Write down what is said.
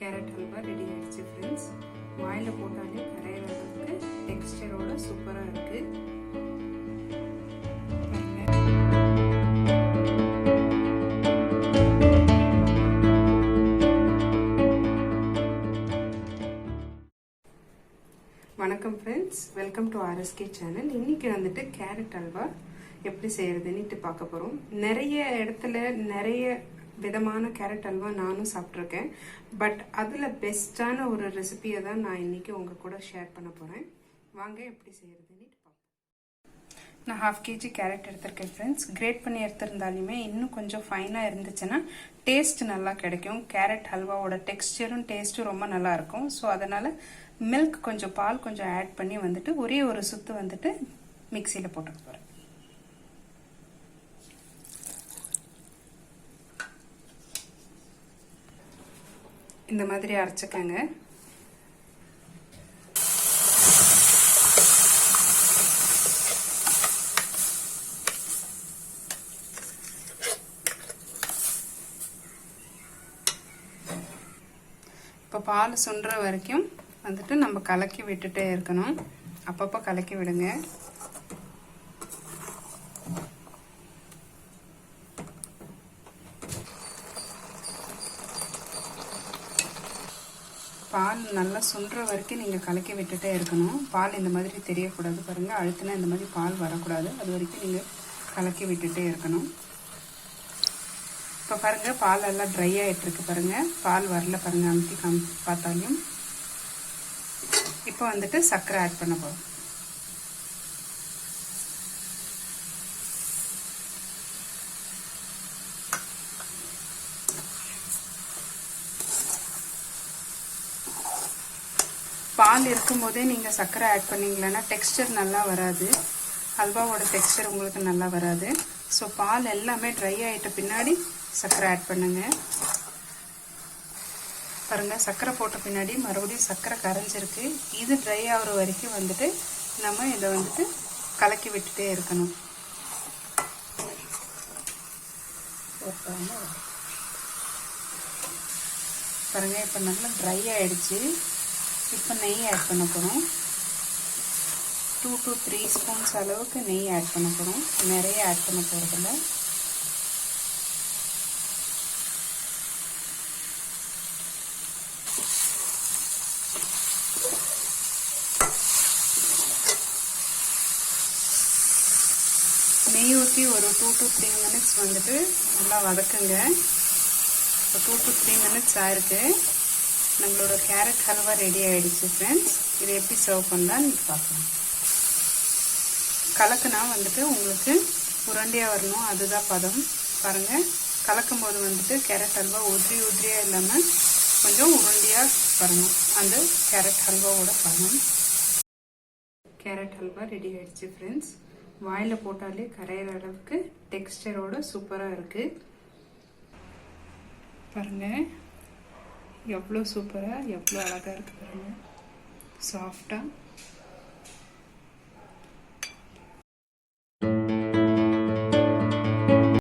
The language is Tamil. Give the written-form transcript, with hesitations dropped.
கேரட் ஹல்வா ரெடி ஆயிடுச்சு ஃப்ரெண்ட்ஸ். வாயில் போட்டாலே கரையிற அளவுக்கு டெக்ஸ்டரோட சூப்பராக இருக்கு. வணக்கம் friends, welcome to RSK channel. இன்னைக்கு வந்துட்டு கேரட் ஹல்வா எப்படி செய்யறதுன்னு பார்க்க போகிறோம். நிறைய இடத்துல நிறைய விதமான கேரட் ஹல்வா நானும் சாப்பிட்ருக்கேன். பட் அதில் பெஸ்ட்டான ஒரு ரெசிபியை தான் நான் இன்னைக்கு உங்கள் கூட ஷேர் பண்ண போகிறேன். வாங்க எப்படி செய்யறதுன்னு பார்ப்போம். நான் 1/2 kg கேரட் எடுத்திருக்கேன் ஃப்ரெண்ட்ஸ். கிரேட் பண்ணி எடுத்திருந்தாலுமே இன்னும் கொஞ்சம் ஃபைனாக இருந்துச்சுன்னா டேஸ்ட் நல்லா கிடைக்கும். கேரட் ஹல்வாவோட டெக்ஸ்டரும் டேஸ்ட்டும் ரொம்ப நல்லா இருக்கும். ஸோ அதனால் மில்க் கொஞ்சம் பால் கொஞ்சம் ஆட் பண்ணி வந்துட்டு ஒரே ஒரு சுத்து வந்துட்டு மிக்சியில் போட்டுக்க போகிறேன். இந்த மாதிரி அரைச்சிக்கங்க. இப்போ பால் சுண்டுற வரைக்கும் வந்துட்டு நம்ம கலக்கி விட்டுட்டே இருக்கணும். அப்பப்போ கலக்கி விடுங்க. பால் நல்லா சுண்டுற வரைக்கும் நீங்கள் கலக்கி விட்டுட்டே இருக்கணும். பால் இந்த மாதிரி தெரியக்கூடாது பாருங்கள். அழுத்தினா இந்த மாதிரி பால் வரக்கூடாது. அது வரைக்கும் நீங்கள் கலக்கி விட்டுட்டே இருக்கணும். இப்போ பாருங்கள், பால் எல்லாம் ட்ரை ஆகிட்டுருக்கு பாருங்கள். பால் வரல பாருங்கள், அமுத்தி பார்த்தாலும். இப்போ வந்துட்டு சர்க்கரை ஆட் பண்ண போகிறோம். பால் இருக்கும் போதே நீங்கள் சர்க்கரை ஆட் பண்ணிங்களன்னா டெக்ஸ்டர் நல்லா வராது. ஹல்வாவோட டெக்ஸ்டர் உங்களுக்கு நல்லா வராது. ஸோ பால் எல்லாமே ட்ரை ஆகிட்ட பின்னாடி சர்க்கரை ஆட் பண்ணுங்க. பாருங்கள், சர்க்கரை போட்ட பின்னாடி மறுபடியும் சர்க்கரை கரைஞ்சிருக்கு. இது ட்ரை ஆகிற வரைக்கும் வந்துட்டு நம்ம இதை வந்துட்டு கலக்கி விட்டுட்டே இருக்கணும். பாருங்கள், இப்போ நல்லா ட்ரை ஆகிடுச்சு. இப்போ நெய் ஆட் பண்ண போகிறோம். 2 to 3 ஸ்பூன்ஸ் அளவுக்கு நெய் ஆட் பண்ண போகிறோம். நிறைய ஆட் பண்ண போகிறதில்ல. நெய் ஊற்றி ஒரு 2 to 3 மினிட்ஸ் வந்துட்டு நல்லா வதக்குங்க. இப்போ 2 to 3 மினிட்ஸ் ஆயிருக்கு. நம்மளோட கேரட் ஹல்வா ரெடி ஆகிடுச்சு ஃப்ரெண்ட்ஸ். இதை எப்படி சர்வ் பண்ணலான்னு பார்க்கலாம். கலக்குனா வந்துட்டு உங்களுக்கு உருண்டையாக வரணும், அதுதான் பதம். பாருங்கள், கலக்கும் போது வந்துட்டு கேரட் ஹல்வா உதிரியாக இல்லாமல் கொஞ்சம் உருண்டையாக வரணும். அந்த கேரட் ஹல்வாவோட பதம். கேரட் ஹல்வா ரெடி ஆகிடுச்சு ஃப்ரெண்ட்ஸ். வாயில் போட்டாலே கரையிற அளவுக்கு டெக்ஸ்டரோட சூப்பராக இருக்குது. பாருங்கள், எவ்வளோ சூப்பராக எவ்வளோ அழகாக இருக்குது பாருங்கள். சாஃப்டாக